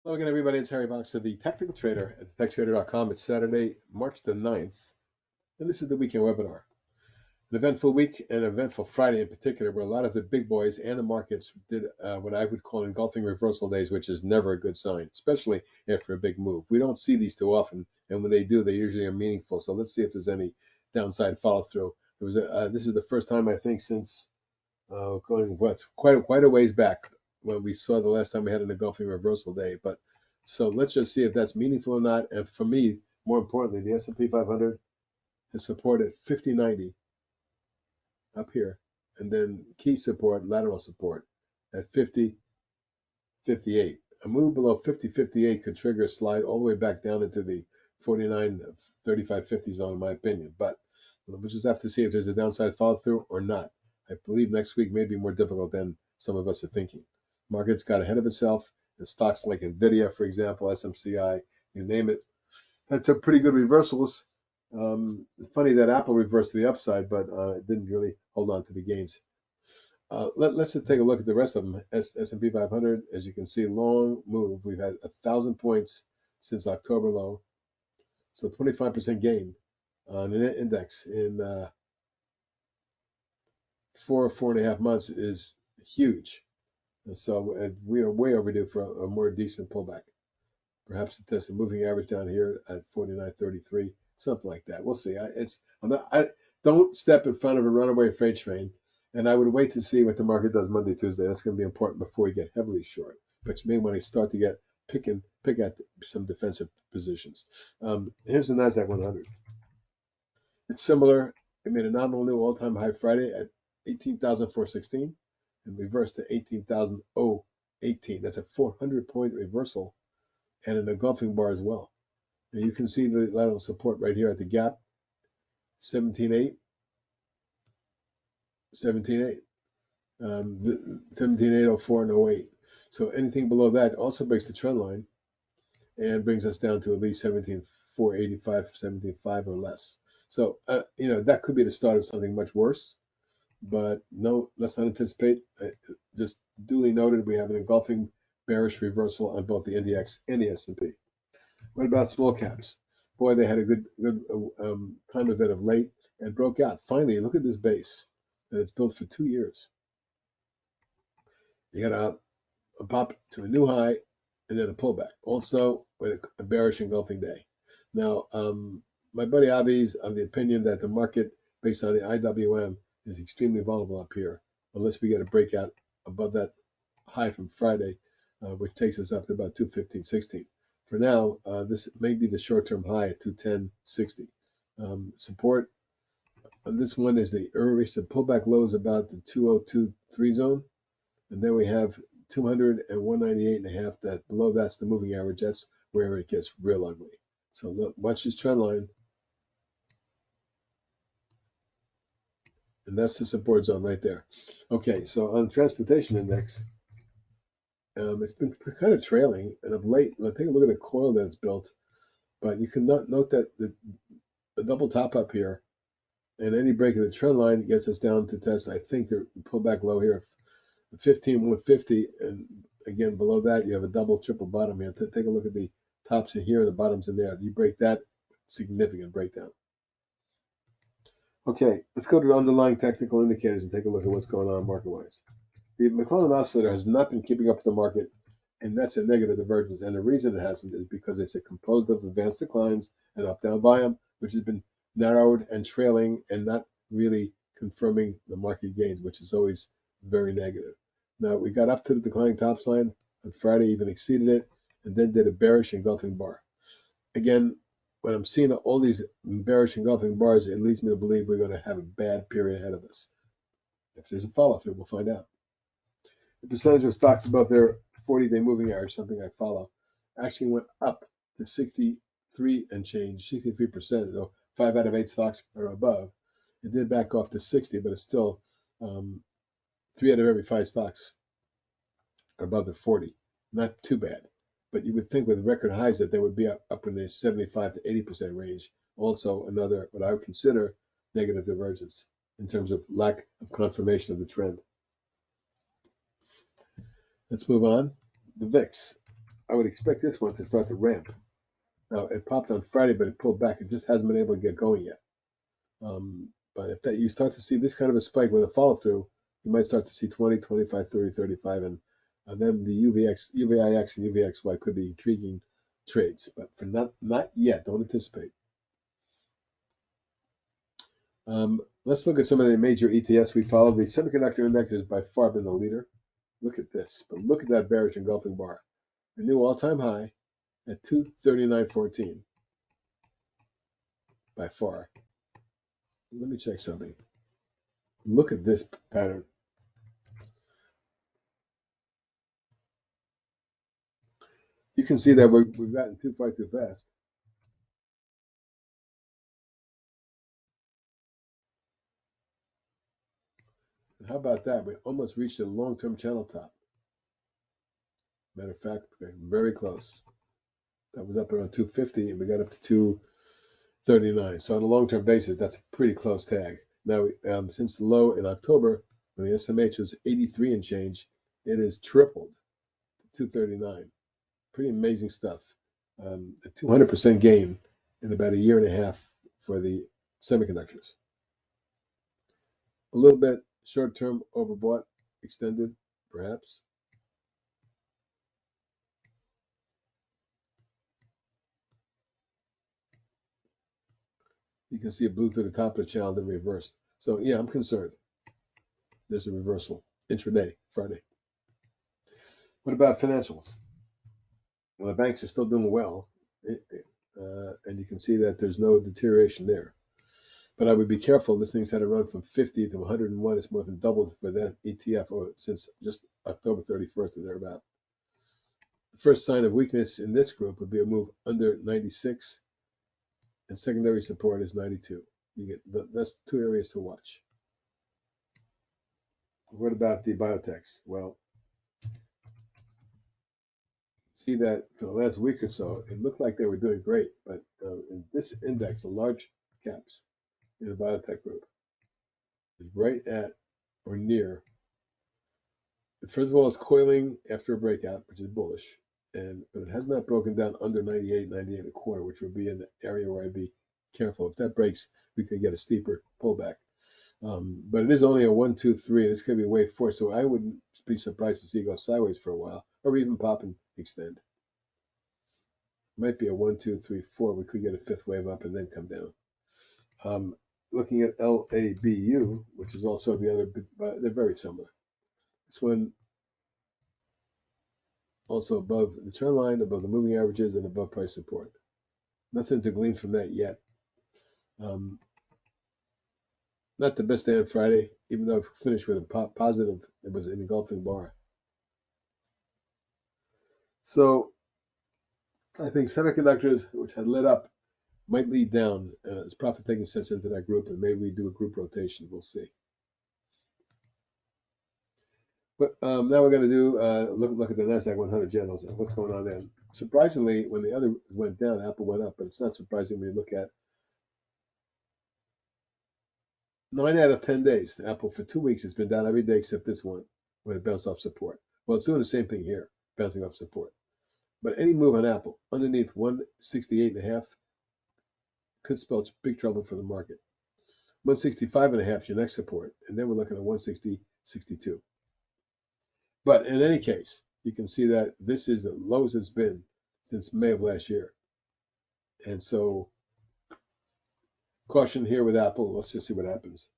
Hello again, everybody. It's Harry Boxer, the Technical Trader at TechTrader.com. It's Saturday, March the 9th, and this is the weekend webinar. An eventful week and an eventful Friday in particular, where a lot of the big boys and the markets did what I would call engulfing reversal days, which is never a good sign, especially after a big move. We don't see these too often, and when they do, they usually are meaningful. So let's see if there's any downside follow through. This is the first time I think since going quite a ways back when we saw the last time we had an engulfing reversal day. But so let's just see if that's meaningful or not. And for me, more importantly, the S&P 500 has supported 50.90 up here, and then key support, lateral support at 50.58. A move below 50.58 could trigger a slide all the way back down into the 49.35.50 zone, in my opinion. But we'll just have to see if there's a downside follow through or not. I believe next week may be more difficult than some of us are thinking. Markets got ahead of itself, and stocks like NVDA, for example, SMCI, you name it, had some pretty good reversals. Funny that Apple reversed to the upside, but it didn't really hold on to the gains. Let's just take a look at the rest of them. S&P 500, as you can see, long move. We've had 1,000 points since October low, so 25% gain on an index in 4.5 months is huge. And so we are way overdue for a more decent pullback. Perhaps to test a moving average down here at 49.33, something like that. We'll see. I don't step in front of a runaway freight train, and I would wait to see what the market does Monday, Tuesday. That's going to be important before we get heavily short. But you may want to start to get pick at some defensive positions. Here's the Nasdaq 100. It's similar. It made a nominal new all-time high Friday at 18,416 and reversed to 18,018. That's a 400-point reversal and an engulfing bar as well. Now you can see the lateral support right here at the gap, 17.8, 17.8, 17.804 and 08. So anything below that also breaks the trend line and brings us down to at least 17.485, 17.5 or less. So that could be the start of something much worse. But no, let's not anticipate. Just duly noted, we have an engulfing bearish reversal on both the NDX and the S&P. What about small caps? Boy, they had a good time of it of late and broke out. Finally, look at this base that it's built for 2 years. You got a pop to a new high and then a pullback. Also, with a bearish engulfing day. Now, my buddy Avi's of the opinion that the market, based on the IWM, is extremely vulnerable up here, unless we get a breakout above that high from Friday, which takes us up to about 215.16. For now, this may be the short-term high at 210.60. Support on this one is the recent pullback low is about the 202.3 zone, and then we have 200 and 198.5. That below that's the moving average. That's where it gets real ugly. So look, watch this trend line, and that's the support zone right there. Okay, so on transportation index, it's been kind of trailing, and of late, take a look at the coil that it's built. But you can note that the double top up here, and any break of the trend line gets us down to test, I think, the pullback low here, 15,150, and again below that you have a double, triple bottom here. Take a look at the tops in here and the bottoms in there. You break that, significant breakdown. Okay, let's go to the underlying technical indicators and take a look at what's going on market-wise. The McClellan oscillator has not been keeping up with the market, and that's a negative divergence. And the reason it hasn't is because it's composed of advanced declines and up-down volume, which has been narrowed and trailing and not really confirming the market gains, which is always very negative. Now, we got up to the declining tops line on Friday, even exceeded it, and then did a bearish engulfing bar. Again, when I'm seeing all these bearish engulfing bars, it leads me to believe we're going to have a bad period ahead of us. If there's a follow-through, we'll find out. The percentage of stocks above their 40-day moving average, something I follow, actually went up to 63 and change, 63%, though 5 out of 8 stocks are above. It did back off to 60, but it's still 3 out of every 5 stocks are above the 40. Not too bad. But you would think with record highs that they would be up in the 75 to 80% range. Also another, what I would consider, negative divergence in terms of lack of confirmation of the trend. Let's move on. The VIX. I would expect this one to start to ramp. Now, it popped on Friday, but it pulled back. It just hasn't been able to get going yet. But if that you start to see this kind of a spike with a follow through, you might start to see 20, 25, 30, 35, and then the UVX, UVIX, and UVXY could be intriguing trades, but for not yet. Don't anticipate. Let's look at some of the major ETFs we follow. The semiconductor index has by far been the leader. Look at this, but look at that bearish engulfing bar. A new all-time high at 239.14 by far. Let me check something. Look at this pattern. You can see that we've gotten too far too fast. And how about that? We almost reached the long-term channel top. Matter of fact, very close. That was up around 250, and we got up to 239. So on a long-term basis, that's a pretty close tag. Now, since the low in October, when the SMH was 83 and change, it has tripled to 239. Pretty amazing stuff. A 200% gain in about a year and a half for the semiconductors. A little bit short-term overbought, extended, perhaps. You can see it blew through the top of the channel, then reversed. So yeah, I'm concerned. There's a reversal intraday, Friday. What about financials? Well, the banks are still doing well, and you can see that there's no deterioration there. But I would be careful. This thing's had a run from 50 to 101. It's more than doubled for that ETF since just October 31st or thereabout. The first sign of weakness in this group would be a move under 96, and secondary support is 92. That's two areas to watch. What about the biotechs? Well, see that for the last week or so, it looked like they were doing great, but in this index, the large caps in the biotech group is right at or near. First of all, it's coiling after a breakout, which is bullish, but it has not broken down under 98, 98 and a quarter, which would be in the area where I'd be careful. If that breaks, we could get a steeper pullback. But it is only a 1, 2, 3, and it's going to be wave 4, so I wouldn't be surprised to see it go sideways for a while, or even pop and extend. Might be a 1, 2, 3, 4. We could get a fifth wave up and then come down. Looking at LABU, which is also the other, they're very similar. This one also above the trend line, above the moving averages, and above price support. Nothing to glean from that yet. Not the best day on Friday, even though it finished with a positive. It was an engulfing bar. So I think semiconductors, which had lit up, might lead down. It's profit taking sense into that group, and maybe we do a group rotation. We'll see. But now we're going to do look at the Nasdaq 100 generals and what's going on there. Surprisingly, when the other went down, Apple went up, but it's not surprising when you look at 9 out of 10 days. Apple for 2 weeks has been down every day except this one when it bounced off support. Well, it's doing the same thing here, bouncing off support. But any move on Apple underneath 168.5 could spell big trouble for the market. 165.5 is your next support, and then we're looking at 160.62. But in any case, you can see that this is the lowest it's been since May of last year. And so, caution here with Apple. Let's just see what happens.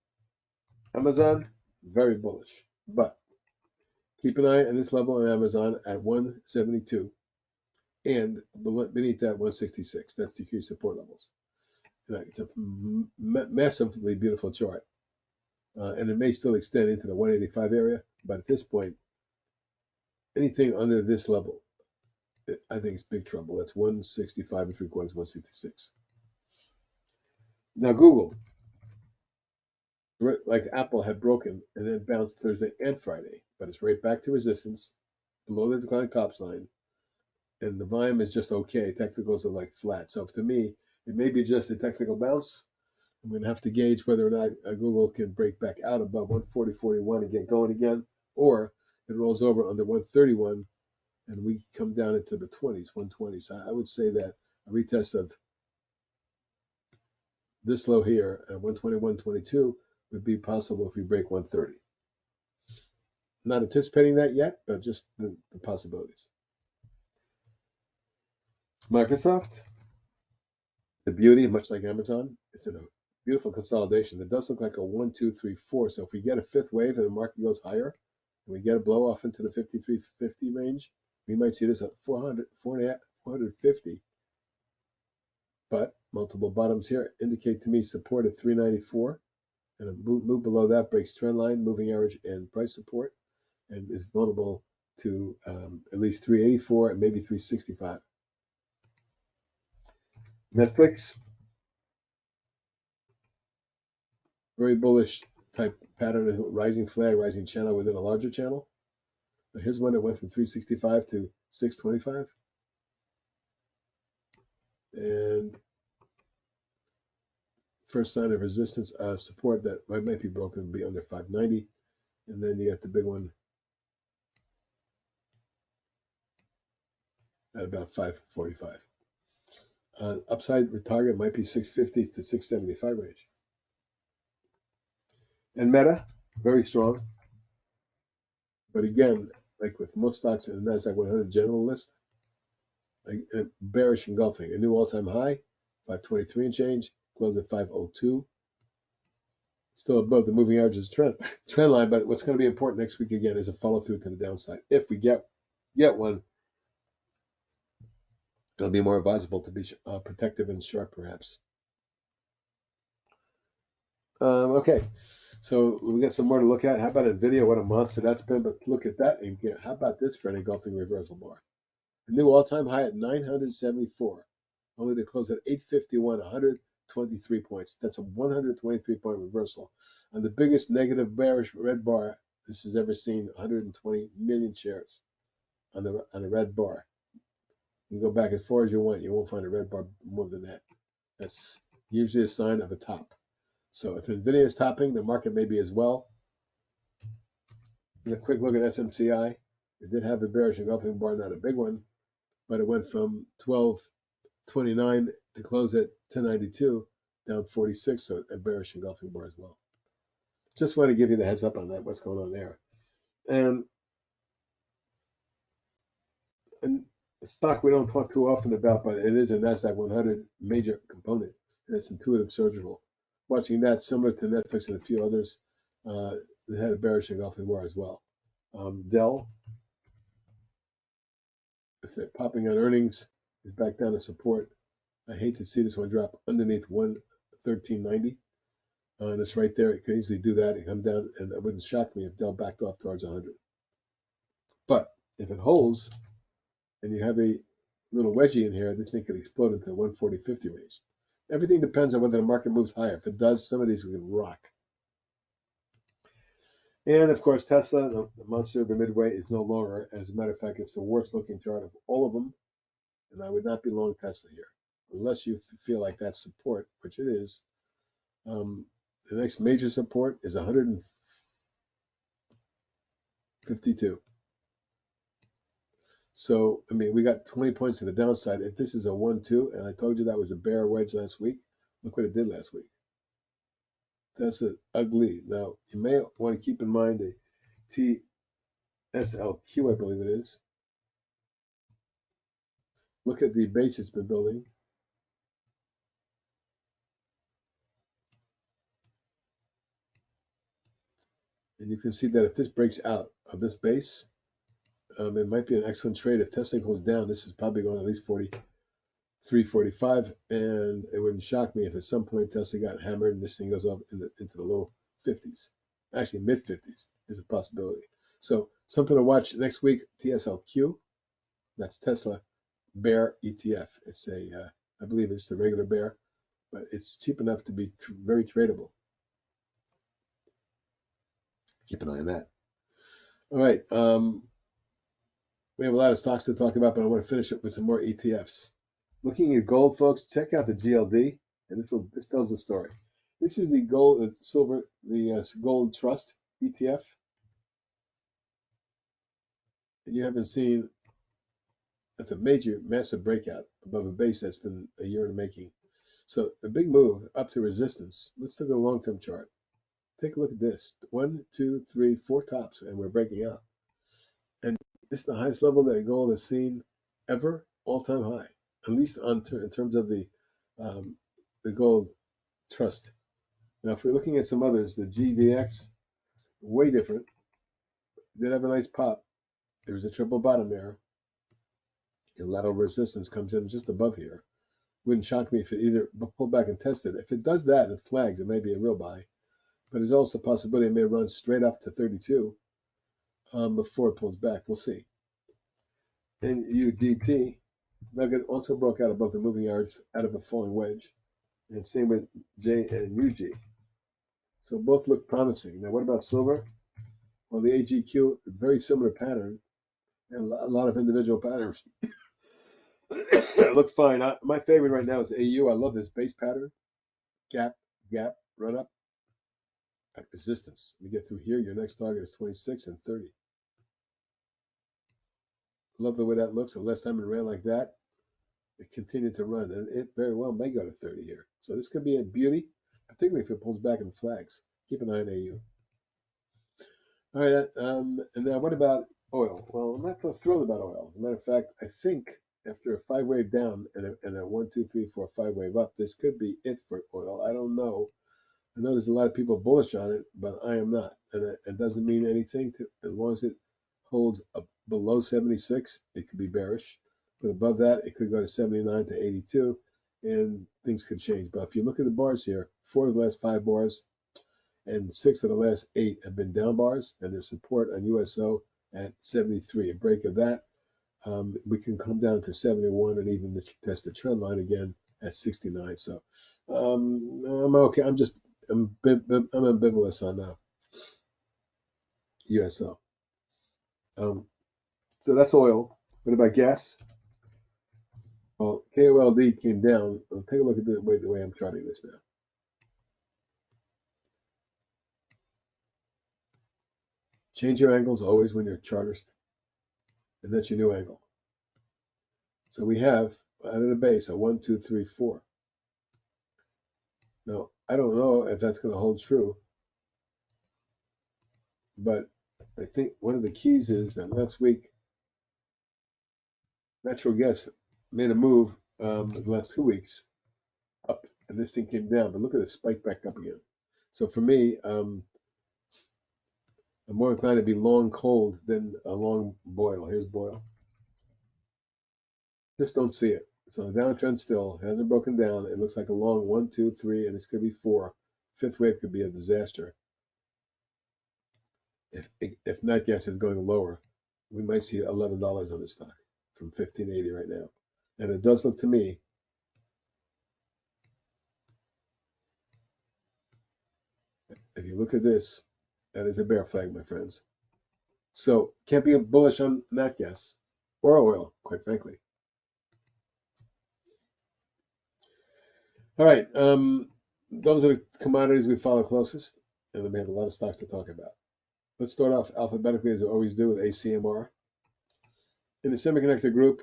Amazon, very bullish. But keep an eye on this level on Amazon at 172. And beneath that, 166. That's the key support levels. It's a massively beautiful chart. And it may still extend into the 185 area. But at this point, anything under this level, I think it's big trouble. That's 165 and 3/4, 166. Now Google, like Apple, had broken and then bounced Thursday and Friday, but it's right back to resistance below the declining tops line, and the volume is just okay. Technicals are like flat. So to me, it may be just a technical bounce. I'm going to have to gauge whether or not Google can break back out above 140.41 and get going again, or it rolls over under 131 and we come down into the 20s, 120s. I would say that a retest of this low here at 120, 122 would be possible if we break 130. Not anticipating that yet, but just the possibilities. Microsoft, the beauty, much like Amazon, it's in a beautiful consolidation. It does look like a 1, 2, 3, 4. So if we get a fifth wave and the market goes higher, and we get a blow off into the 5350 range, we might see this at 400, 450. But multiple bottoms here indicate to me support at 394, and a move below that breaks trend line, moving average, and price support, and is vulnerable to at least 384 and maybe 365. Netflix, very bullish type pattern, rising flag, rising channel within a larger channel. Now here's one that went from 365 to 625. And first sign of resistance, support that might be broken would be under 590. And then you got the big one at about 545. Upside target might be 650 to 675 range. And Meta, very strong. But again, like with most stocks in the Nasdaq 100 general list, bearish engulfing. A new all-time high, 523 and change, closed at 502. Still above the moving averages trend line, but what's going to be important next week again is a follow-through to the downside. If we get one, it'll be more advisable to be protective and sharp, perhaps. Okay, so we got some more to look at. How about NVIDIA? What a monster that's been, but look at that. And how about this for an engulfing reversal bar? A new all-time high at 974, only to close at 851, 123 points. That's a 123-point reversal on the biggest negative bearish red bar this has ever seen, 120 million shares on a red bar. You can go back as far as you want. You won't find a red bar more than that. That's usually a sign of a top. So if NVIDIA is topping, the market may be as well. A quick look at SMCI. It did have a bearish engulfing bar, not a big one, but it went from 1229 to close at 1092, down 46, so a bearish engulfing bar as well. Just want to give you the heads up on that, what's going on there. And a stock we don't talk too often about, but it is a Nasdaq 100 major component, and it's Intuitive Surgical. Watching that, similar to Netflix and a few others, they had a bearish engulfing bar as well. DELL, if they're popping on earnings, is back down to support. I hate to see this one drop underneath 113.90. And it's right there. It could easily do that and come down, and it wouldn't shock me if DELL backed off towards 100. But if it holds, and you have a little wedgie in here, this thing could explode into the 140.50 range. Everything depends on whether the market moves higher. If it does, some of these we can rock. And of course, Tesla, the monster of the midway, is no longer. As a matter of fact, it's the worst looking chart of all of them. And I would not be long Tesla here, unless you feel like that's support, which it is. The next major support is 152. So, I mean, we got 20 points to the downside. If this is a 1-2, and I told you that was a bear wedge last week, look what it did last week. That's ugly. Now, you may want to keep in mind a TSLQ, I believe it is. Look at the base it's been building. And you can see that if this breaks out of this base, it might be an excellent trade. If Tesla goes down, this is probably going at least 43.45, and it wouldn't shock me if at some point Tesla got hammered and this thing goes up into the low 50s. Actually, mid 50s is a possibility. So something to watch next week. TSLQ, that's Tesla Bear ETF. It's I believe it's the regular bear, but it's cheap enough to be very tradable. Keep an eye on that. All right. We have a lot of stocks to talk about, but I want to finish up with some more ETFs. Looking at gold, folks, check out the GLD, and this tells the story. This is the gold, silver, the gold trust ETF. And you haven't seen That's a major, massive breakout above a base that's been a year in the making. So the big move up to resistance. Let's look at a long-term chart. Take a look at this. 1, 2, 3, 4 tops, and we're breaking out. And this is the highest level that gold has seen ever, all-time high, at least in terms of the gold trust. Now, if we're looking at some others, the GVX, way different. Did have a nice pop. There was a triple bottom there. The lateral resistance comes in just above here. Wouldn't shock me if it either pulled back and tested. If it does that and flags, it may be a real buy. But there's also a possibility it may run straight up to 32 before it pulls back. We'll see. NUDT, Nugget also broke out above the moving average out of a falling wedge. And same with J and UG. So both look promising. Now, what about silver? Well, the AGQ, very similar pattern, and a lot of individual patterns look fine. My favorite right now is AU. I love this base pattern. Gap, run up at resistance. We get through here. Your next target is 26 and 30. Love the way that looks. The last time it ran like that, it continued to run, and it very well may go to 30 here. So this could be a beauty, particularly if it pulls back and flags. Keep an eye on AU. All right, and now what about oil? Well, I'm not so thrilled about oil. As a matter of fact, I think after a 5-wave down and a 1, 2, 3, 4, 5-wave up, this could be it for oil. I don't know. I know there's a lot of people bullish on it, but I am not. And it doesn't mean anything as long as it holds up below 76, it could be bearish. But above that, it could go to 79 to 82, and things could change. But if you look at the bars here, 4 of the last 5 bars and 6 of the last 8 have been down bars, and there's support on USO at 73. A break of that, we can come down to 71 and even test the trend line again at 69. So I'm okay. I'm ambivalent on USO. So that's oil. What about gas? Well, KOLD came down. Take a look at the way I'm charting this now. Change your angles always when you're chartist, and that's your new angle. So we have out of the base a 1, 2, 3, 4. Now I don't know if that's going to hold true, but I think one of the keys is that last week natural gas made a move the last 2 weeks up, and this thing came down. But look at it spike back up again. So for me, I'm more inclined to be long cold than a long boil. Here's boil. Just don't see it. So the downtrend still hasn't broken down. It looks like a long 1, 2, 3, and this could be 4. 5th wave could be a disaster. If nat gas is going lower, we might see $11 on this stock from $15.80 right now. And it does look to me if you look at this, that is a bear flag, my friends. So can't be bullish on nat gas or oil, quite frankly. All right, those are the commodities we follow closest, and then we have a lot of stocks to talk about. Let's start off alphabetically, as we always do, with ACMR. In the semiconductor group,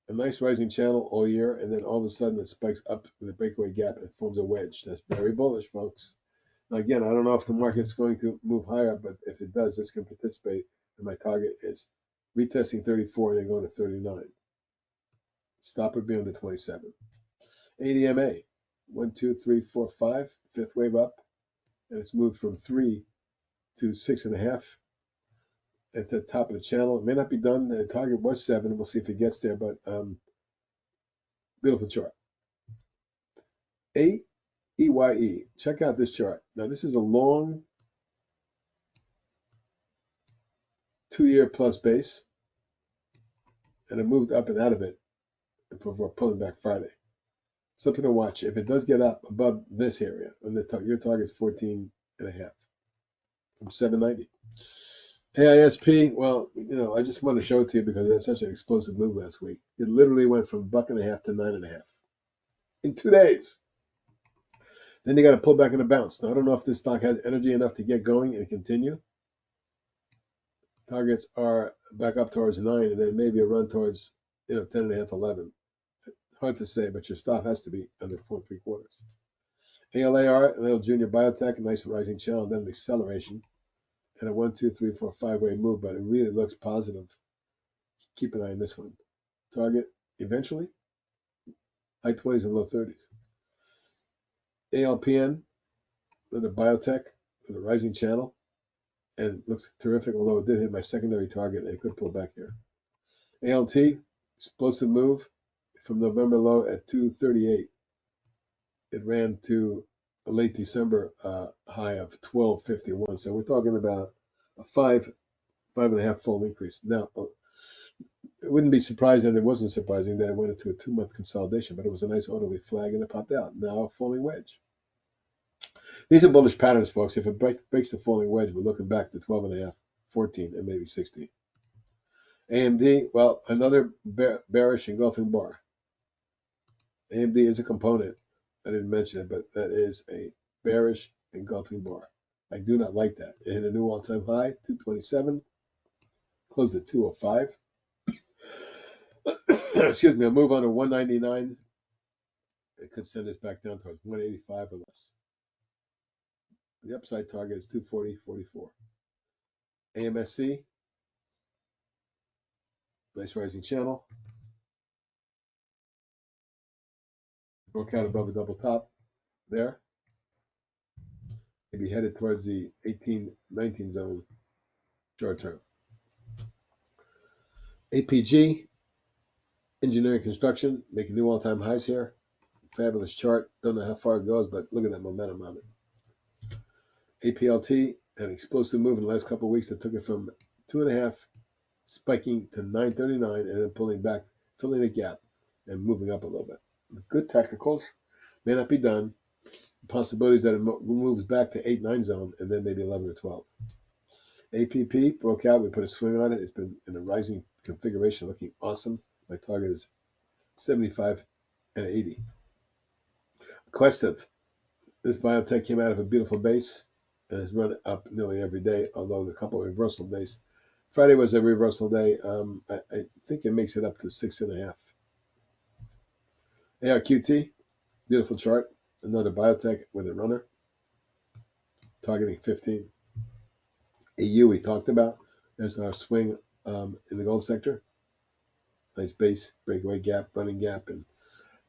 a nice rising channel all year, and then all of a sudden it spikes up with a breakaway gap and forms a wedge. That's very bullish, folks. Now, again, I don't know if the market's going to move higher, but if it does, this can participate. And my target is retesting 34 and then going to 39. Stop would be under 27. ADMA, 1, 2, 3, 4, 5, 5th wave up, and it's moved from 3 to 6.5 at the top of the channel. It may not be done. The target was 7. We'll see if it gets there, but beautiful chart. AEYE, check out this chart. Now, this is a long 2-year plus base, and it moved up and out of it before pulling back Friday. Something to watch. If it does get up above this area, and your target is 14.5 from 790. AISP, well, I just want to show it to you because it had such an explosive move last week. It literally went from $1.50 to 9.5 in 2 days. Then you got to pull back and a bounce. Now, I don't know if this stock has energy enough to get going and continue. Targets are back up towards 9, and then maybe a run towards 10.5, 11. Hard to say, but your stop has to be under 4.75. ALAR, a little junior biotech, a nice rising channel, then an acceleration, and a 1, 2, 3, 4, 5-way move, but it really looks positive. Keep an eye on this one. Target eventually high 20s and low 30s. ALPN, another biotech with a rising channel, and it looks terrific, although it did hit my secondary target and it could pull back here. ALT, explosive move from November low at 238. It ran to a late December high of 1251. So we're talking about a 5.5 fold increase. Now, it wouldn't be surprising, it wasn't surprising that it went into a 2-month consolidation, but it was a nice orderly flag and it popped out. Now a falling wedge. These are bullish patterns, folks. If it breaks the falling wedge, we're looking back to 12.5, 14, and maybe 16. AMD, well, another bearish engulfing bar. AMD is a component. I didn't mention it, but that is a bearish engulfing bar. I do not like that. It hit a new all-time high, 227, closed at 205. Excuse me, a move under 199. It could send us back down towards 185 or less. The upside target is 240.44. AMSC, nice rising channel. Broke out above a double top there. Maybe headed towards the 18-19 zone short term. APG, engineering construction, making new all-time highs here. Fabulous chart. Don't know how far it goes, but look at that momentum on it. APLT, an explosive move in the last couple of weeks that took it from 2.5 spiking to 939 and then pulling back, filling a gap and moving up a little bit. Good technicals, may not be done. Possibilities that it moves back to 8-9 zone and then maybe 11 or 12. APP broke out. We put a swing on it. It's been in a rising configuration, looking awesome. My target is 75 and 80. Questive. This biotech came out of a beautiful base and has run up nearly every day, although a couple of reversal days. Friday was a reversal day. I think it makes it up to 6.5. ARQT, beautiful chart. Another biotech with a runner, targeting 15. AU we talked about. There's our swing in the gold sector. Nice base, breakaway gap, running gap, and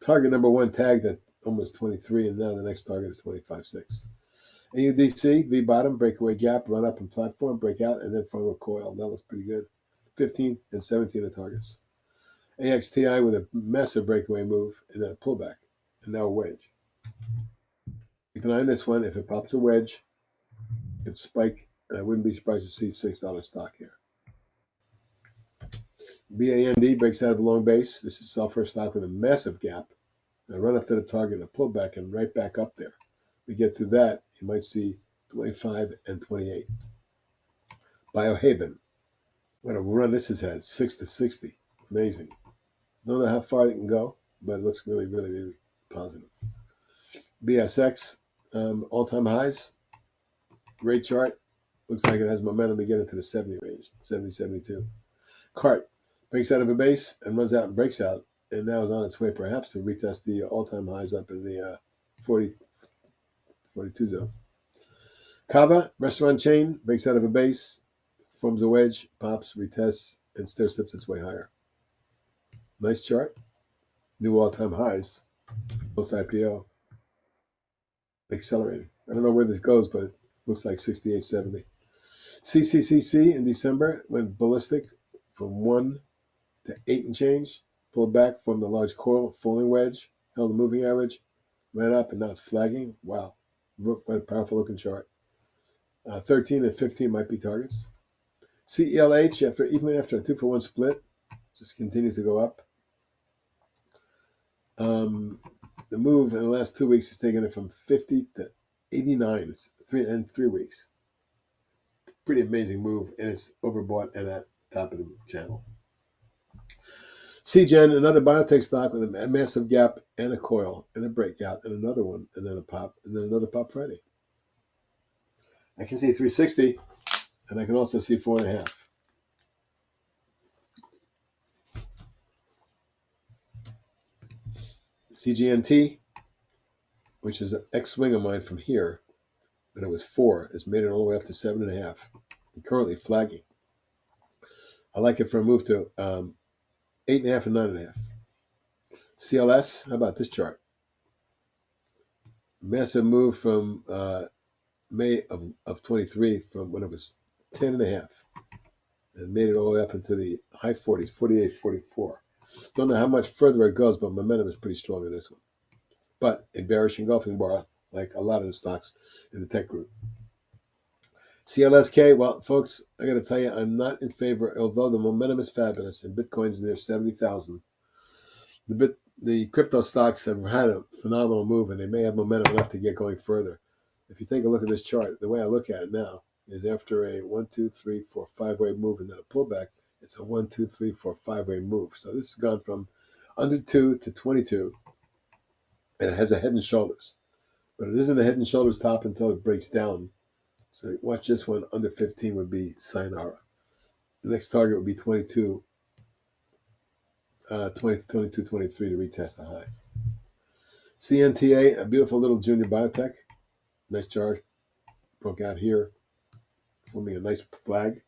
target number 1 tagged at almost 23, and now the next target is 25.6. AUDC, V bottom, breakaway gap, run up and platform, breakout, and then form a coil. That looks pretty good. 15 and 17 are targets. AXTI with a massive breakaway move and then a pullback, and now a wedge. Keep an eye on this one. If it pops a wedge, it's spike, and I wouldn't be surprised to see $6 stock here. BAND breaks out of a long base. This is software stock with a massive gap. I run up to the target and a pullback and right back up there. We get to that, you might see 25 and 28. Biohaven. What a run this has had, 6 to 60. Amazing. Don't know how far it can go, but it looks really, really, really positive. BSX, all-time highs. Great chart. Looks like it has momentum to get into the 70 range, 70, 72. CART breaks out of a base and runs out and breaks out, and now is on its way perhaps to retest the all-time highs up in the 40, 42 zone. Kava, restaurant chain, breaks out of a base, forms a wedge, pops, retests, and stair steps its way higher. Nice chart. New all-time highs. Post IPO. Accelerating. I don't know where this goes, but it looks like 68.70. CCCC in December went ballistic from 1 to 8 and change. Pulled back from the large coil, falling wedge, held a moving average, ran up, and now it's flagging. Wow. What a powerful looking chart. 13 and 15 might be targets. CELH, even after a 2-for-1 split, just continues to go up. The move in the last 2 weeks has taken it from 50 to 89 in 3 weeks. Pretty amazing move, and it's overbought and at top of the channel. CGen, another biotech stock with a massive gap and a coil and a breakout and another one and then a pop and then another pop Friday. I can see 360 and I can also see 4.5. CGNT, which is an X swing of mine from here, and it was 4, has made it all the way up to 7.5, and currently flagging. I like it for a move to 8.5 and 9.5. CLS, how about this chart? Massive move from May of 23 from when it was 10.5, and made it all the way up into the high 40s, 48, 44. Don't know how much further it goes, but momentum is pretty strong in this one. But a bearish engulfing bar, like a lot of the stocks in the tech group. CLSK, well, folks, I got to tell you, I'm not in favor, although the momentum is fabulous and Bitcoin's near 70,000. The crypto stocks have had a phenomenal move, and they may have momentum enough to get going further. If you take a look at this chart, the way I look at it now is after a 1, 2, 3, 4, 5-way move and then a pullback, it's a 1, 2, 3, 4, 5-way move. So this has gone from under 2 to 22, and it has a head and shoulders. But it isn't a head and shoulders top until it breaks down. So watch this one. Under 15 would be sayonara. The next target would be 22, 22, 23 to retest the high. CNTA, a beautiful little junior biotech. Nice chart. Broke out here, forming a nice flag.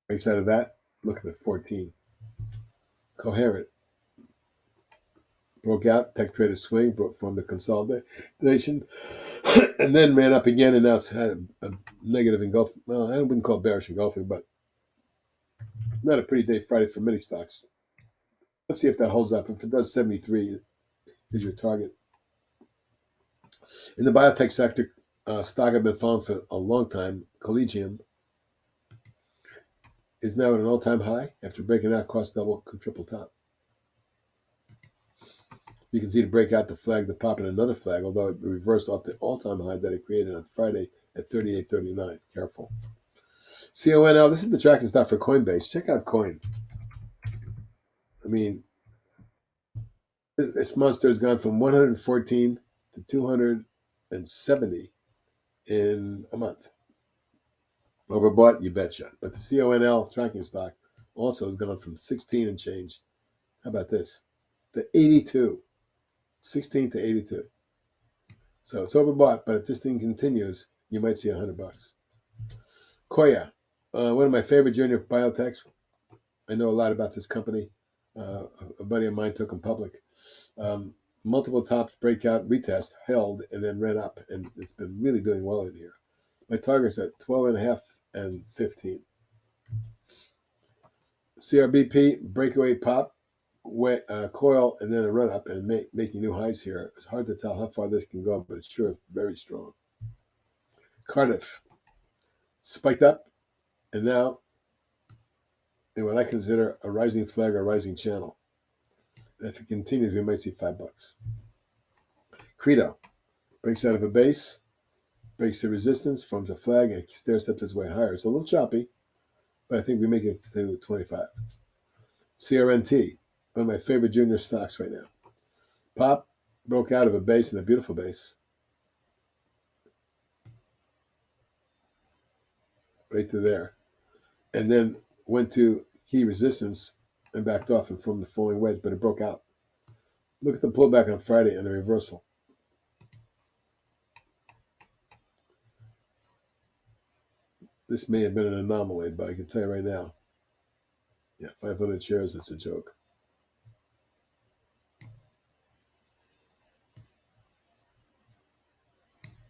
Breaks out of that. Look at the 14. Coherent. Broke out, tech trader swing, formed a consolidation, and then ran up again, and now it's had a negative engulfing. Well, I wouldn't call it bearish engulfing, but not a pretty day Friday for many stocks. Let's see if that holds up. If it does, 73 is your target. In the biotech sector, stock I've been following for a long time, Collegium, is now at an all-time high after breaking out cross double, triple top. You can see the breakout, the flag, the pop, and another flag, although it reversed off the all-time high that it created on Friday at 38.39. Careful. CONL, this is the tracking stock for Coinbase. Check out Coin. I mean, this monster has gone from 114 to 270 in a month. Overbought, you betcha. But the CONL tracking stock also has gone from 16 and change. How about this? To 82. 16 to 82. So it's overbought, but if this thing continues, you might see $100. Koya, one of my favorite junior biotechs. I know a lot about this company. A buddy of mine took them public. Multiple tops, breakout, retest, held, and then ran up, and it's been really doing well in here. My target's at 12.5 and 15. CRBP, breakaway pop, coil, and then a run up and making new highs here. It's hard to tell how far this can go, but it's sure very strong. Cardiff, spiked up, and now in what I consider a rising flag or rising channel. And if it continues, we might see $5. Credo, breaks out of a base, breaks the resistance, forms a flag, and stair steps its way higher. It's a little choppy, but I think we make it to 25. CRNT, one of my favorite junior stocks right now. Pop, broke out of a base, and a beautiful base. Right to there. And then went to key resistance and backed off and formed the falling wedge, but it broke out. Look at the pullback on Friday and the reversal. This may have been an anomaly, but I can tell you right now, yeah, 500 shares, it's a joke.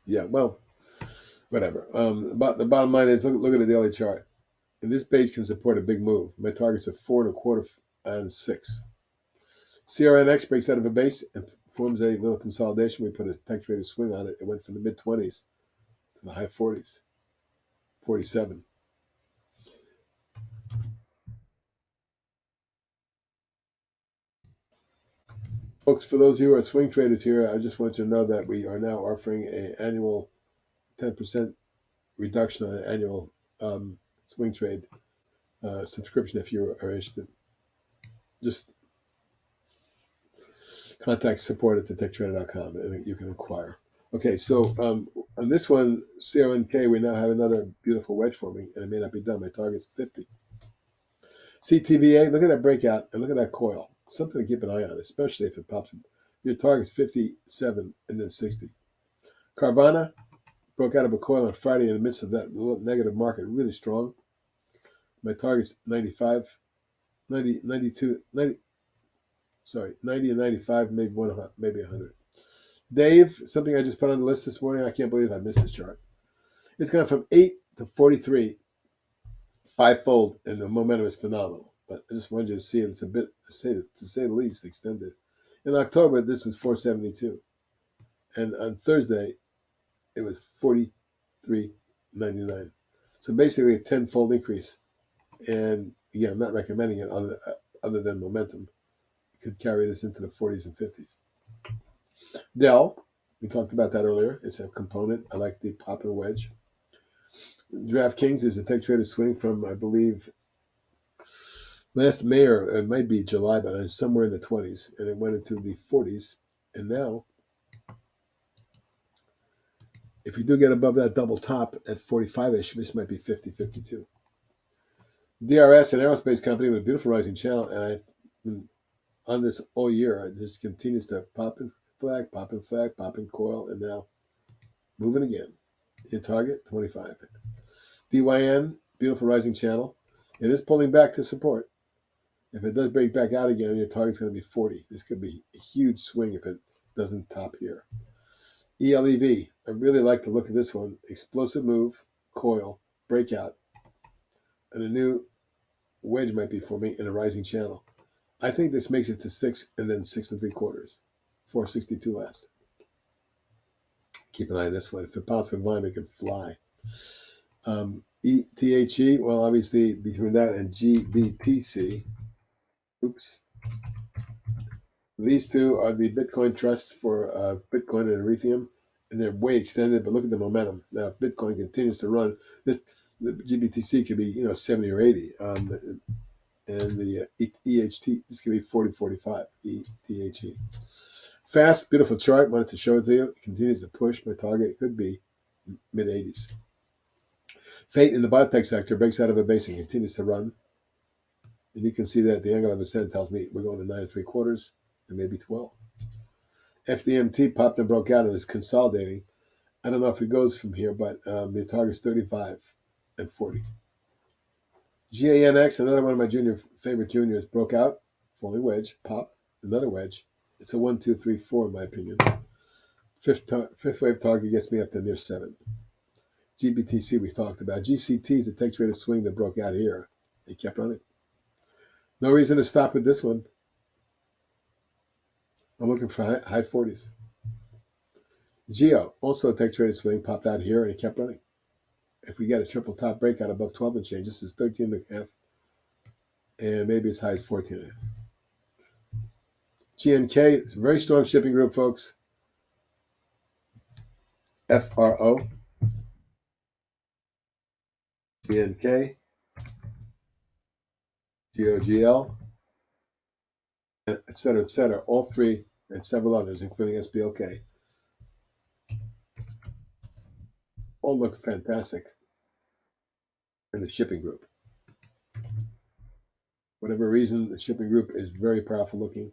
Yeah, well, whatever. But the bottom line is, look at the daily chart. And this base can support a big move. My target's at 4.25 and 6. CRNX breaks out of a base and forms a little consolidation. We put a tech trader swing on it. It went from the mid-20s to the high 40s, 47. Folks, for those of you who are swing traders here, I just want you to know that we are now offering an annual 10% reduction on an annual swing trade subscription if you are interested. Just contact support at thetechtrader.com and you can inquire. Okay, so on this one, CRNK, we now have another beautiful wedge forming, and it may not be done. My target's 50. CTVA, look at that breakout and look at that coil. something to keep an eye on, especially if it pops. Your target's 57 and then 60. Carvana broke out of a coil on Friday in the midst of that negative market, really strong. My target's 95, 90, 92, 90, sorry, 90 and 95, maybe 100. Dave, something I just put on the list this morning. I can't believe I missed this chart. It's gone from 8 to 43, fivefold, and the momentum is phenomenal. But I just wanted you to see it. It's a bit, to say the least, extended. In October, this was 472. And on Thursday, it was 43.99. So basically a tenfold increase. And again, I'm not recommending it other than momentum. It could carry this into the 40s and 50s. DELL, we talked about that earlier. It's a component. I like the pop and wedge. DraftKings is a tech traded swing from, I believe, last May, or it might be July, but it's somewhere in the 20s. And it went into the 40s. And now, if you do get above that double top at 45-ish, this might be 50, 52. DRS, an aerospace company with a beautiful rising channel, and I've been on this all year. It just continues to pop and flag, pop and flag, pop and coil, and now moving again. Your target, 25. DYN, beautiful rising channel. It is pulling back to support. If it does break back out again, your target's going to be 40. This could be a huge swing if it doesn't top here. ELEV, I really like to look at this one. Explosive move, coil, breakout, and a new wedge might be forming in a rising channel. I think this makes it to 6 and then 6 3/4. 462 last. Keep an eye on this one. If it pops from volume, it can fly. ETHE, well, obviously between that and GBTC, oops. These two are the Bitcoin trusts for Bitcoin and Ethereum, and they're way extended. But look at the momentum. Now, if Bitcoin continues to run, the GBTC could be 70 or 80, and the EHT this could be 40, 45. ETHE. Fast, beautiful chart. Wanted to show it to you. It continues to push. My target could be mid 80s. Fate in the biotech sector breaks out of a base and continues to run. And you can see that the angle of ascent tells me we're going to 9 3/4 and maybe 12. FDMT popped and broke out and is consolidating. I don't know if it goes from here, but the target's 35 and 40. GANX, another one of my favorite juniors, broke out, falling wedge, pop, another wedge. It's a 1, 2, 3, 4 in my opinion. Fifth wave target gets me up to near 7. GBTC we talked about. GCT is a tech traded swing that broke out here. They kept running. No reason to stop with this one. I'm looking for high 40s. Geo, also a tech traded swing, popped out here and it kept running. If we get a triple top breakout above 12 and change, this is 13.5, and maybe as high as 14.5. GNK, it's a very strong shipping group, folks. FRO, GNK, GOGL, et cetera, all three, and several others, including SBLK. All look fantastic in the shipping group. Whatever reason, the shipping group is very powerful looking.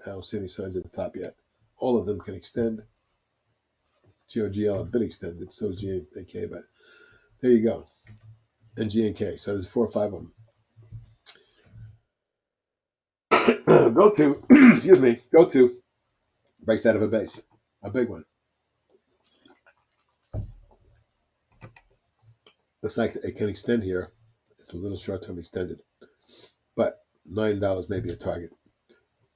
I don't see any signs at the top yet. All of them can extend. GOGL a bit extended, so is GNK, but there you go. And GNK, so there's 4 or 5 of them. Go to breaks out of a base, a big one. Looks like it can extend here. It's a little short-term extended, but $9 may be a target.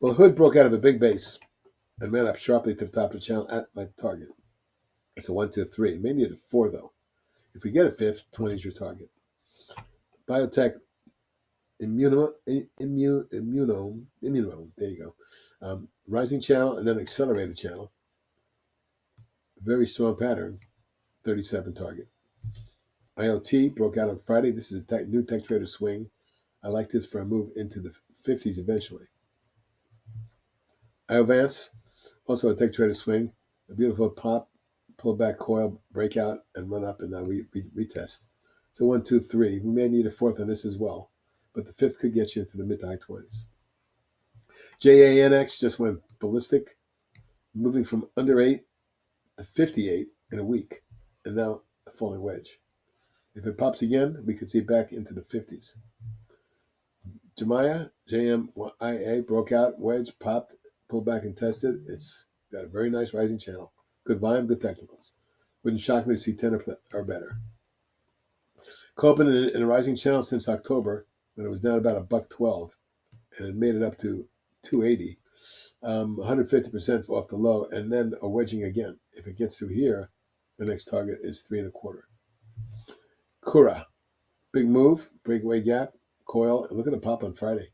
Well, Hood broke out of a big base and ran up sharply to the top of the channel at my target. It's a 1, 2, 3. Maybe a 4 though. If we get a 5th, 20 is your target. Biotech, immunome. There you go. Rising channel and then accelerated channel. Very strong pattern. 37 target. IoT broke out on Friday. This is a new tech trader swing. I like this for a move into the 50s eventually. Iovance, also a tech trader swing. A beautiful pop, pull back coil, breakout, and run up, and now we retest. So 1, 2, 3. We may need a 4th on this as well, but the 5th could get you into the mid to high 20s. JANX just went ballistic, moving from under 8 to 58 in a week, and now a falling wedge. If it pops again, we could see back into the 50s. JMIA broke out, wedge, popped, pulled back and tested. It's got a very nice rising channel. Good volume, good technicals. Wouldn't shock me to see 10 or better. Copen in a rising channel since October, when it was down about $1.12, and it made it up to 280, 150% off the low, and then a wedging again. If it gets through here, the next target is 3.25. Kura, big move, breakaway gap, coil, and look at the pop on Friday,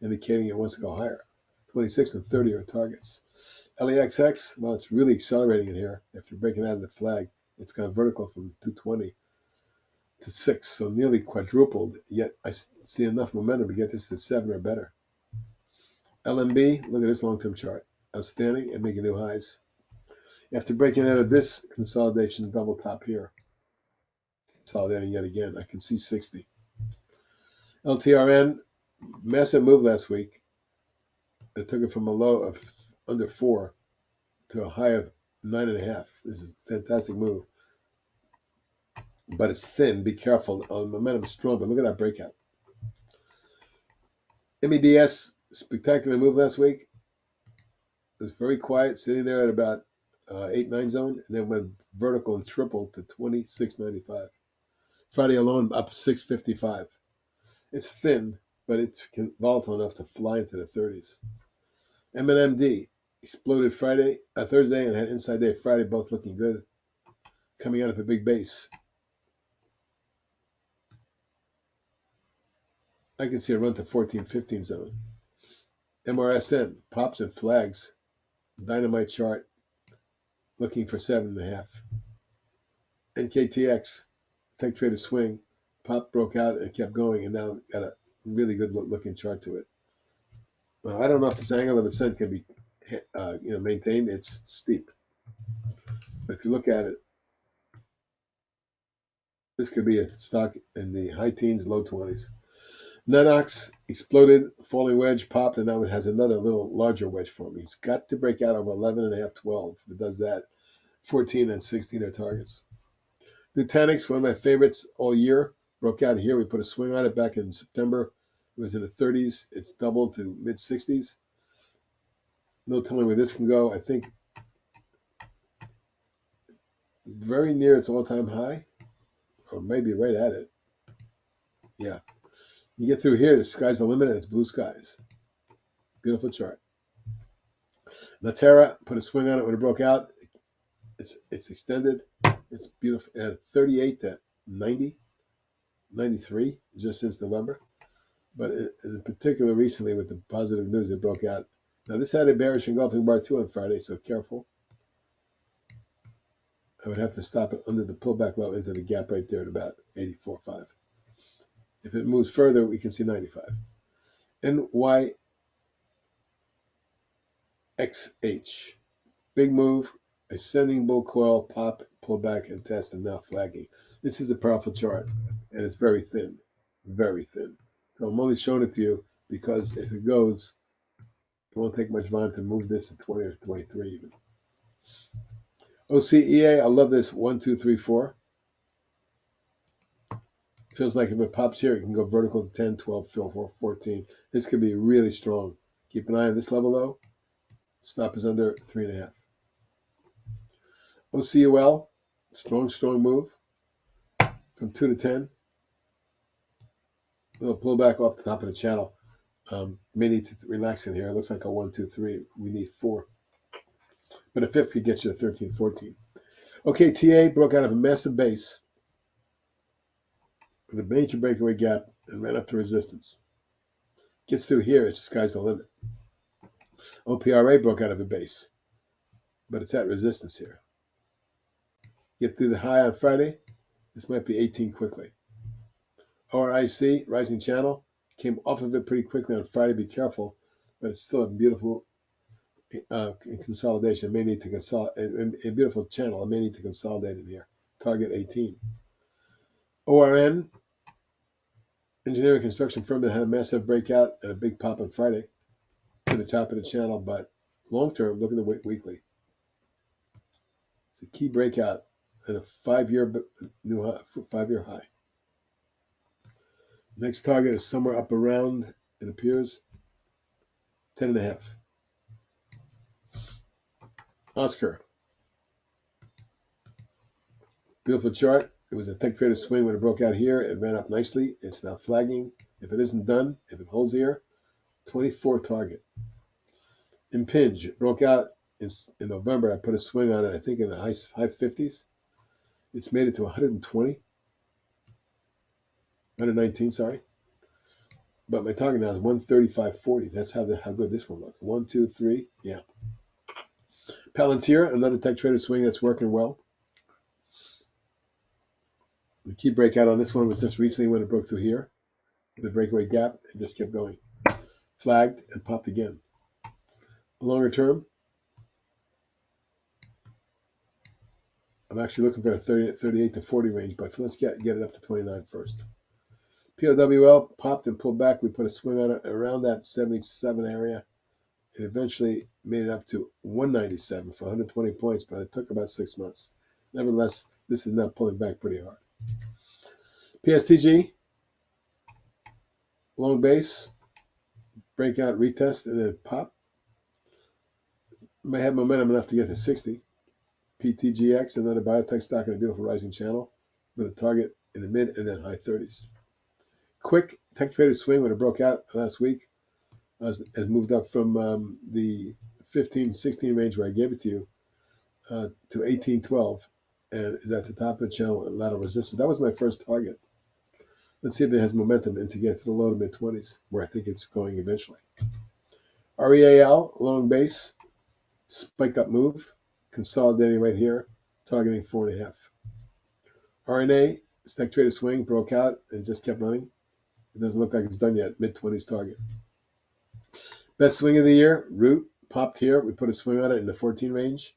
indicating it wants to go higher. 26 and 30 are targets. LAXX, well, it's really accelerating in here. After breaking out of the flag, it's gone vertical from 220 to 6, so nearly quadrupled, yet I see enough momentum to get this to 7 or better. LMB, look at this long-term chart. Outstanding and making new highs. After breaking out of this consolidation, double top here. Consolidating yet again, I can see 60. LTRN, massive move last week. It took it from a low of under 4 to a high of 9.5. This is a fantastic move. But it's thin. Be careful. Momentum is strong, but look at that breakout. MEDS, spectacular move last week. It was very quiet, sitting there at about 8-9 zone, and then went vertical and tripled to 26.95. Friday alone up 6.55. It's thin, but it's volatile enough to fly into the 30s. MNMD exploded Thursday, and had inside day Friday, both looking good, coming out of a big base. I can see a run to 14-15 zone. MRSN pops and flags, dynamite chart, looking for 7.5. NKTX, tech trader swing, pop broke out and kept going, and now got a really good looking chart to it. Well, I don't know if this angle of ascent can be maintained. It's steep, but if you look at it, this could be a stock in the high teens, low 20s. NEDOX exploded, falling wedge, popped, and now it has another little larger wedge for me. It's got to break out over 11.5, 12. If it does that, 14 and 16 are targets. Nutanix, one of my favorites all year, broke out here. We put a swing on it back in September. It was in the 30s. It's doubled to mid 60s. No telling where this can go. I think very near its all-time high, or maybe right at it. Yeah. You get through here, the sky's the limit, and it's blue skies. Beautiful chart. Natera, put a swing on it when it broke out. It's extended. It's beautiful. At 38 to 90, 93, just since November. But in particular, recently with the positive news, it broke out. Now, this had a bearish engulfing bar too on Friday, so careful. I would have to stop it under the pullback low into the gap right there at about 84.5. If it moves further, we can see 95. NYXH. Big move, ascending bull coil, pop, pull back, and test, and now flagging. This is a powerful chart, and it's very thin, very thin. So I'm only showing it to you because if it goes, it won't take much volume to move this to 20 or 23 even. OCEA, I love this 1, 2, 3, 4. Feels like if it pops here, it can go vertical to 10, 12, 14. This could be really strong. Keep an eye on this level though. Stop is under 3.5. OCUL, strong move from 2 to 10. A little pullback off the top of the channel. May need to relax in here. It looks like a 1, 2, 3. We need 4. But a 5th could get you to 13, 14. Okay, TA broke out of a massive base with a major breakaway gap and ran up to resistance. Gets through here, it's sky's the limit. OPRA broke out of a base, but it's at resistance here. Get through the high on Friday. This might be 18 quickly. ORIC, rising channel, came off of it pretty quickly on Friday. Be careful, but it's still a beautiful consolidation. It may need to consolidate a beautiful channel. It may need to consolidate in here. Target 18. ORN, engineering construction firm that had a massive breakout and a big pop on Friday. to the top of the channel, but long term, look at the weekly. It's a key breakout at a 5-year new high, 5-year high. Next target is somewhere up around, it appears, 10.5. Oscar. Beautiful chart. It was a tech trader swing when it broke out here. It ran up nicely. It's now flagging. If it isn't done, if it holds here, 24 target. Impinge. It broke out in November. I put a swing on it, I think in the high 50s. It's made it to 120. 119, sorry. But my target now is 135.40. That's how good this one looks. 1, 2, 3. Yeah. Palantir, another tech trader swing that's working well. The key breakout on this one was just recently when it broke through here. The breakaway gap, it just kept going. Flagged and popped again. Longer term, I'm actually looking for a 38 to 40 range, but let's get it up to 29 first. POWL popped and pulled back. We put a swing on it around that 77 area. It eventually made it up to 197 for 120 points, but it took about 6 months. Nevertheless, this is now pulling back pretty hard. PSTG, long base, breakout, retest, and then pop. May have momentum enough to get to 60. PTGX, another biotech stock in a beautiful rising channel with a target in the mid and then high 30s. Quick tech trader swing when it broke out last week has moved up from the 15-16 range where I gave it to you to 18-12 and is at the top of the channel and lateral resistance. That was my first target. Let's see if it has momentum and to get to the low to mid 20s where I think it's going eventually. REAL, long base, spike up move, consolidating right here, targeting 4.5. RNA, tech trader swing, broke out and just kept running. It doesn't look like it's done yet, mid 20s target. Best swing of the year, Root, popped here. We put a swing on it in the 14 range.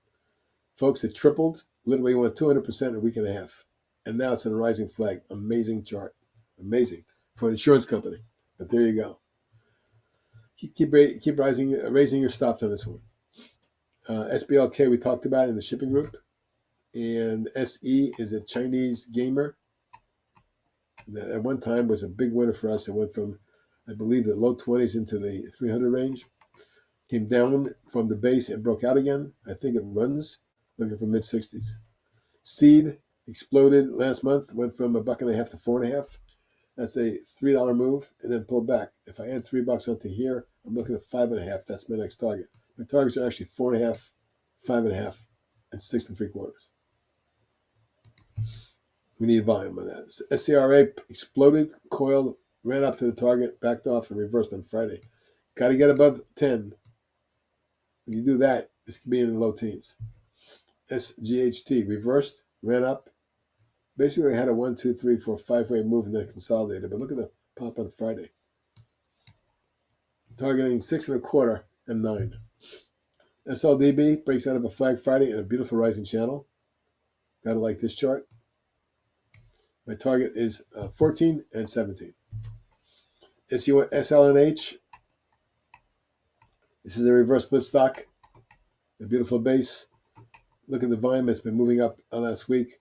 Folks, it tripled, literally went 200% in a week and a half. And now it's in a rising flag. Amazing chart. Amazing for an insurance company. But there you go. Keep raising your stops on this one. SBLK we talked about in the shipping group. And SE is a Chinese gamer that at one time was a big winner for us. It went from, I believe, the low 20s into the 300 range. Came down from the base and broke out again. I think it runs, looking for mid 60s. Seed exploded last month, went from $1.50 to 4.5. That's a $3 move and then pulled back. If I add $3 onto here, I'm looking at 5.5. That's my next target. My targets are actually 4.5, 5.5, and 6 3/4. We need volume on that. SCRA exploded, coiled, ran up to the target, backed off, and reversed on Friday. Got to get above 10. When you do that, this could be in the low teens. SGHT reversed, ran up. Basically, had a 1, 2, 3, 4, 5-way move and then consolidated. But look at the pop on Friday. Targeting 6 1/4 and 9. SLDB breaks out of a flag Friday in a beautiful rising channel. Gotta like this chart. My target is 14 and 17. SLNH. This is a reverse split stock. A beautiful base. Look at the volume. It's been moving up last week.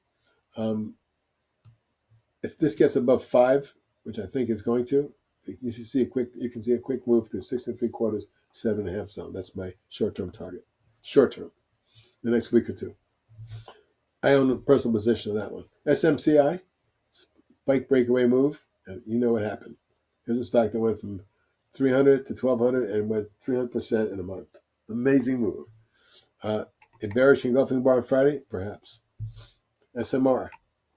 If this gets above 5, which I think it's going to, you can see a quick move to 6 3/4, 7.5 zone. That's my short-term target. Short-term, the next week or two. I own a personal position on that one. SMCI, spike breakaway move, and you know what happened. Here's a stock that went from 300 to 1,200 and went 300% in a month. Amazing move. A bearish engulfing bar on Friday, perhaps. SMR,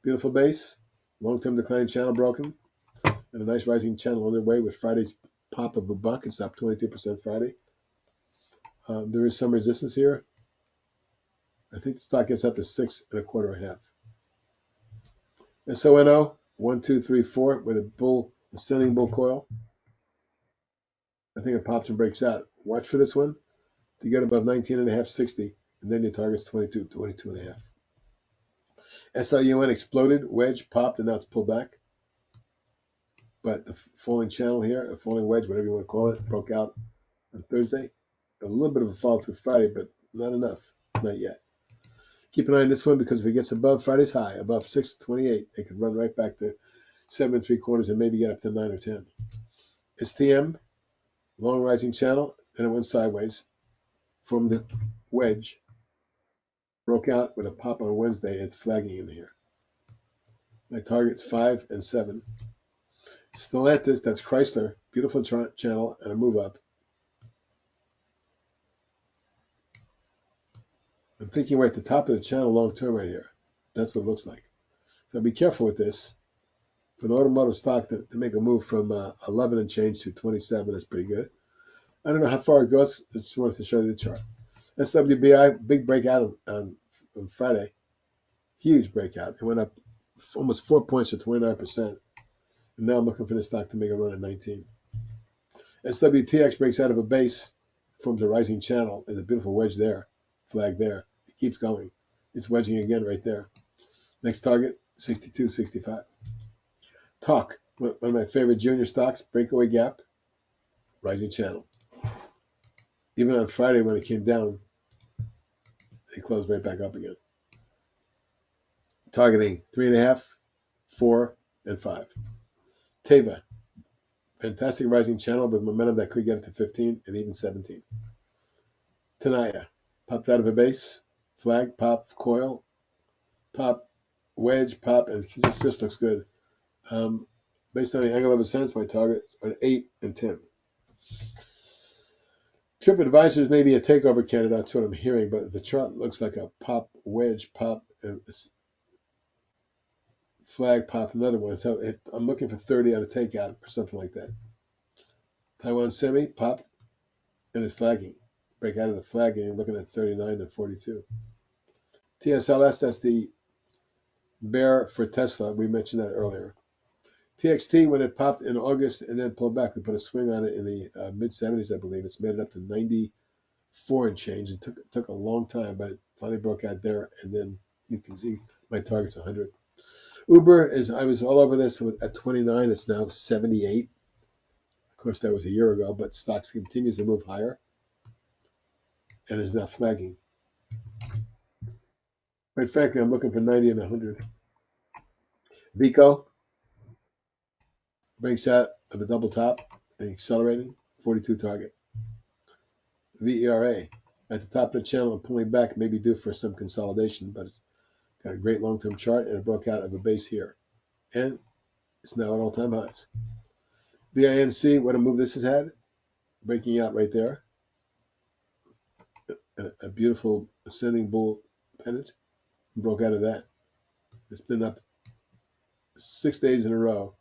beautiful base. Long-term decline channel broken, and a nice rising channel underway with Friday's pop of $1. It's up 22% Friday. There is some resistance here. I think the stock gets up to 6 1/4.5. SONO 1, 2, 3, 4 with a ascending bull coil. I think it pops and breaks out. Watch for this one to get above 19.5, 60, and then your target's 22, 22.5. SLUN exploded, wedge, popped, and now it's pulled back. But the falling channel here, a falling wedge, whatever you want to call it, broke out on Thursday. A little bit of a fall through Friday, but not enough, not yet. Keep an eye on this one because if it gets above Friday's high, above 628, it could run right back to 7 3/4 and maybe get up to 9 or 10. STM, long rising channel, and it went sideways, formed a wedge, broke out with a pop on Wednesday. It's flagging in here. My target's 5 and 7. Stellantis, that's Chrysler, beautiful channel and a move up. I'm thinking we're at the top of the channel long term right here. That's what it looks like. So be careful with this. For an automotive stock to make a move from 11 and change to 27 is pretty good. I don't know how far it goes. I just wanted to show you the chart. SWBI, big breakout on Friday. Huge breakout. It went up almost 4 points or 29%. And now I'm looking for this stock to make a run at 19. SWTX breaks out of a base, forms a rising channel. There's a beautiful wedge there, flag there. It keeps going. It's wedging again right there. Next target, 62.65. Talk, one of my favorite junior stocks, breakaway gap, rising channel. Even on Friday when it came down, it closed right back up again. Targeting 3.5, 4, and 5. Teva, fantastic rising channel with momentum that could get it to 15 and even 17. Tenaya, popped out of a base, flag, pop, coil, pop, wedge, pop, and it just looks good. Based on the angle of ascent, my targets are 8 and 10. TripAdvisor is maybe a takeover candidate. That's what I'm hearing, but the chart looks like a pop, wedge, pop, and flag, pop, another one. So I'm looking for 30 on a takeout or something like that. Taiwan Semi, pop, and it's flagging. Break out of the flagging and looking at 39 and 42. TSLS, that's the bear for Tesla. We mentioned that earlier. TXT, when it popped in August and then pulled back, we put a swing on it in the mid-70s, I believe. It's made it up to 94 and change. It took a long time, but it finally broke out there, and then you can see my target's 100. Uber, I was all over this at 29. It's now 78. Of course, that was a year ago, but stocks continues to move higher and is now flagging. Quite frankly, I'm looking for 90 and 100. Vico breaks out of a double top and accelerating, 42 target. VERA at the top of the channel and pulling back, maybe due for some consolidation, but it's got a great long-term chart and it broke out of a base here. And it's now at all-time highs. VINC, what a move this has had, breaking out right there. A beautiful ascending bull pennant, broke out of that. It's been up 6 days in a row,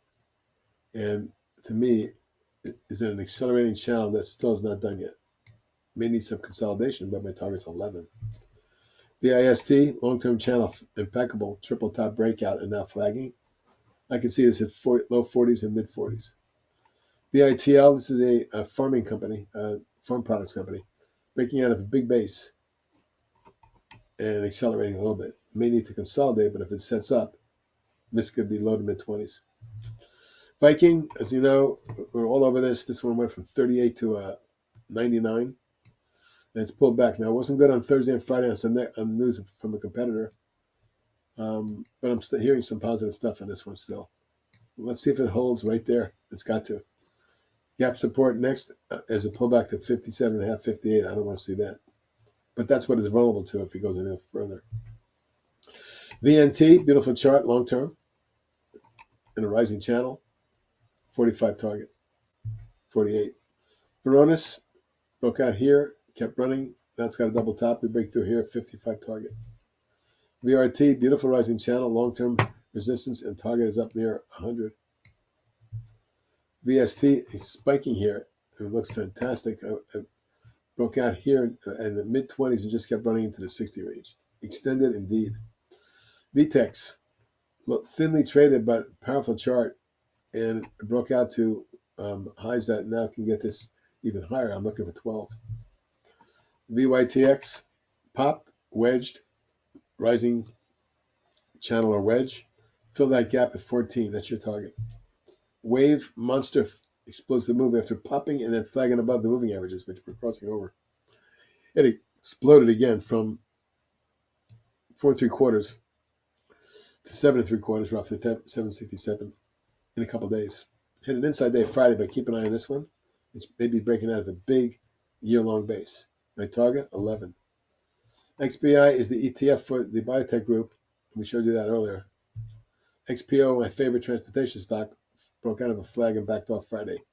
and to me, it is in an accelerating channel that still is not done yet. May need some consolidation, but my target's 11. VIST, long-term channel, impeccable, triple top breakout, and now flagging. I can see this at low 40s and mid 40s. VITL, this is a farming company, farm products company, breaking out of a big base and accelerating a little bit. May need to consolidate, but if it sets up, this could be low to mid 20s. Viking, as you know, we're all over this. This one went from 38 to 99, and it's pulled back. Now, it wasn't good on Thursday and Friday on news from a competitor, but I'm still hearing some positive stuff on this one still. Let's see if it holds right there. It's got to. Gap support next as a pullback to 57.5, 58. I don't want to see that. But that's what it's vulnerable to if it goes any further. VNT, beautiful chart, long term, in a rising channel, 45 target, 48. Veronis broke out here, kept running. Now it's got a double top. We break through here, 55 target. VRT, beautiful rising channel, long term resistance, and target is up near 100. VST is spiking here. It looks fantastic. It broke out here in the mid 20s and just kept running into the 60 range. Extended indeed. VTEX, thinly traded but powerful chart, and it broke out to highs that now can get this even higher. I'm looking for 12. VYTX, popped, wedged, rising channel or wedge. Fill that gap at 14. That's your target. Wave, monster explosive move after popping and then flagging above the moving averages, which we're crossing over. It exploded again from 4 3/4 to 7 3/4, roughly 767 in a couple of days. Hit an inside day Friday, but keep an eye on this one. It's maybe breaking out of a big year-long base. My target, 11. XBI is the ETF for the biotech group. We showed you that earlier. XPO, my favorite transportation stock, broke out of a flag and backed off Friday.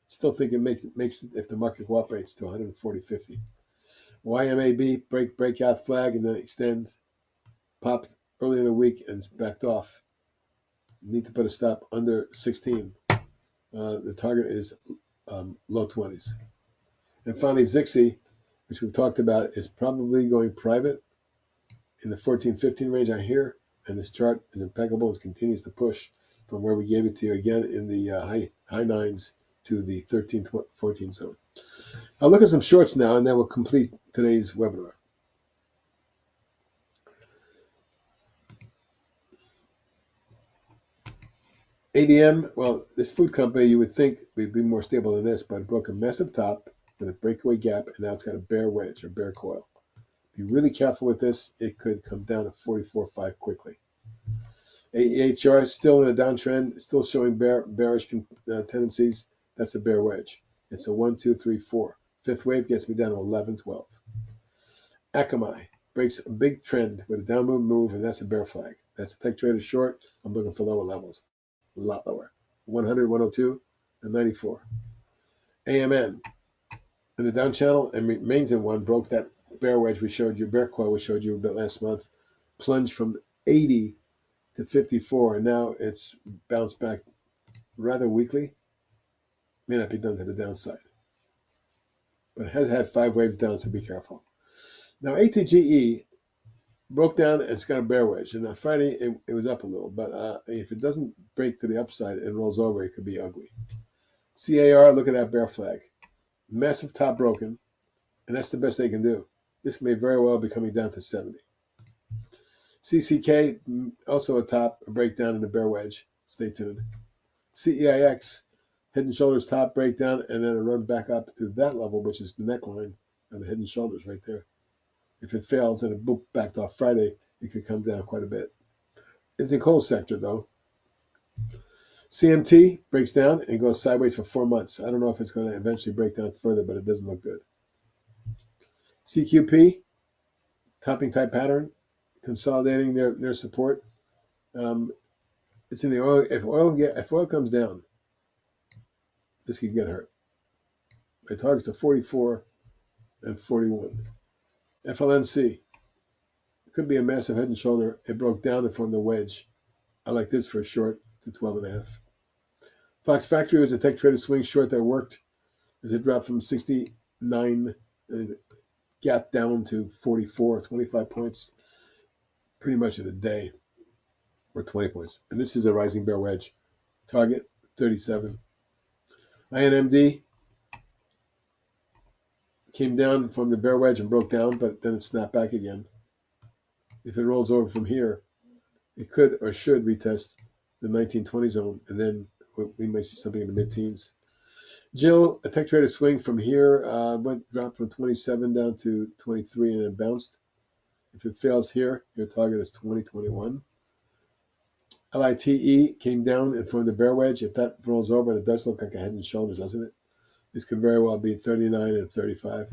Still think it makes it if the market cooperates to 140.50. YMAB, breakout flag and then extend, popped early in the week and backed off. Need to put a stop under 16. The target is low 20s. And finally, ZIXI, which we've talked about, is probably going private in the 14-15 range I hear. And this chart is impeccable. It continues to push from where we gave it to you again in the high 9s to the 13-14 zone. I'll look at some shorts now, and then we'll complete today's webinar. ADM, well, this food company, you would think would be more stable than this, but it broke a massive top with a breakaway gap, and now it's got a bear wedge or bear coil. Be really careful with this. It could come down to 44.5 quickly. AEHR still in a downtrend, still showing bearish tendencies. That's a bear wedge. It's a 1, 2, 3, 4. Fifth wave gets me down to 11, 12. Akamai breaks a big trend with a downward move, and that's a bear flag. That's a tech trader short. I'm looking for lower levels. A lot lower. 100, 102, and 94. AMN in the down channel and remains in one, broke that bear wedge we showed you, bear coil we showed you a bit last month, plunged from 80 to 54, and now it's bounced back rather weakly. May not be done to the downside, but it has had 5 waves down, so be careful. Now ATGE broke down and it's got a bear wedge, and on Friday it was up a little, but if it doesn't break to the upside and rolls over, it could be ugly. CAR, look at that bear flag. Massive top broken, and that's the best they can do. This may very well be coming down to 70. CCK, also a top, a breakdown and a bear wedge. Stay tuned. CEIX, head and shoulders top breakdown, and then a run back up to that level, which is the neckline of the head and shoulders right there. If it fails and it backed off Friday, it could come down quite a bit. It's in coal sector, though. CMT breaks down and goes sideways for 4 months. I don't know if it's going to eventually break down further, but it doesn't look good. CQP, topping type pattern, consolidating their support. It's in the oil. If oil comes down, this could get hurt. My targets are 44 and 41. FLNC could be a massive head and shoulder. It broke down and formed a wedge. I like this for a short to 12.5. Fox Factory was a tech trader swing short that worked as it dropped from 69 and gap down to 44, 25 points, pretty much in a day, or 20 points. And this is a rising bear wedge. Target 37. INMD came down from the bear wedge and broke down, but then it snapped back again. If it rolls over from here, it could or should retest the 1920 zone, and then we might see something in the mid-teens. Jill, a tech trader swing from here, dropped from 27 down to 23 and then bounced. If it fails here, your target is 2021. LITE came down and formed a bear wedge. If that rolls over, and it does look like a head and shoulders, doesn't it? This could very well be 39 and 35.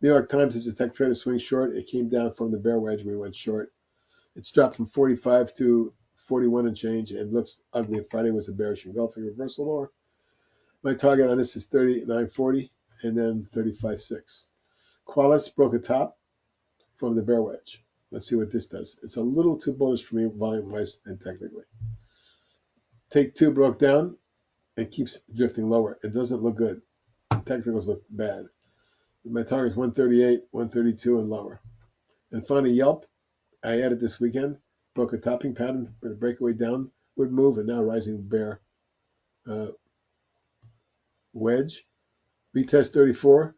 New York Times is a tech trader swing short. It came down from the bear wedge. We went short. It's dropped from 45 to 41 and change, and looks ugly. Friday was a bearish engulfing reversal lower. My target on this is 39.40 and then 35.6. Qualis broke a top from the bear wedge. Let's see what this does. It's a little too bullish for me volume-wise and technically. Take 2 broke down and keeps drifting lower. It doesn't look good. Technicals look bad. My target is 138, 132 and lower. And finally, Yelp, I added this weekend, broke a topping pattern with a breakaway downward move and now rising bear wedge. Retest 34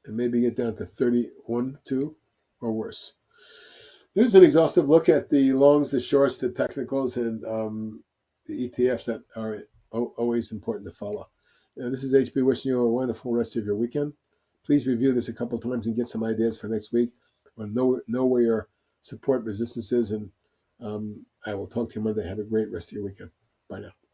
and maybe get down to 31, 2 or worse. Here's an exhaustive look at the longs, the shorts, the technicals, and the ETFs that are always important to follow. This is HB wishing you a wonderful rest of your weekend. Please review this a couple times and get some ideas for next week, or know where your support resistance is. And I will talk to you Monday. Have a great rest of your weekend. Bye now.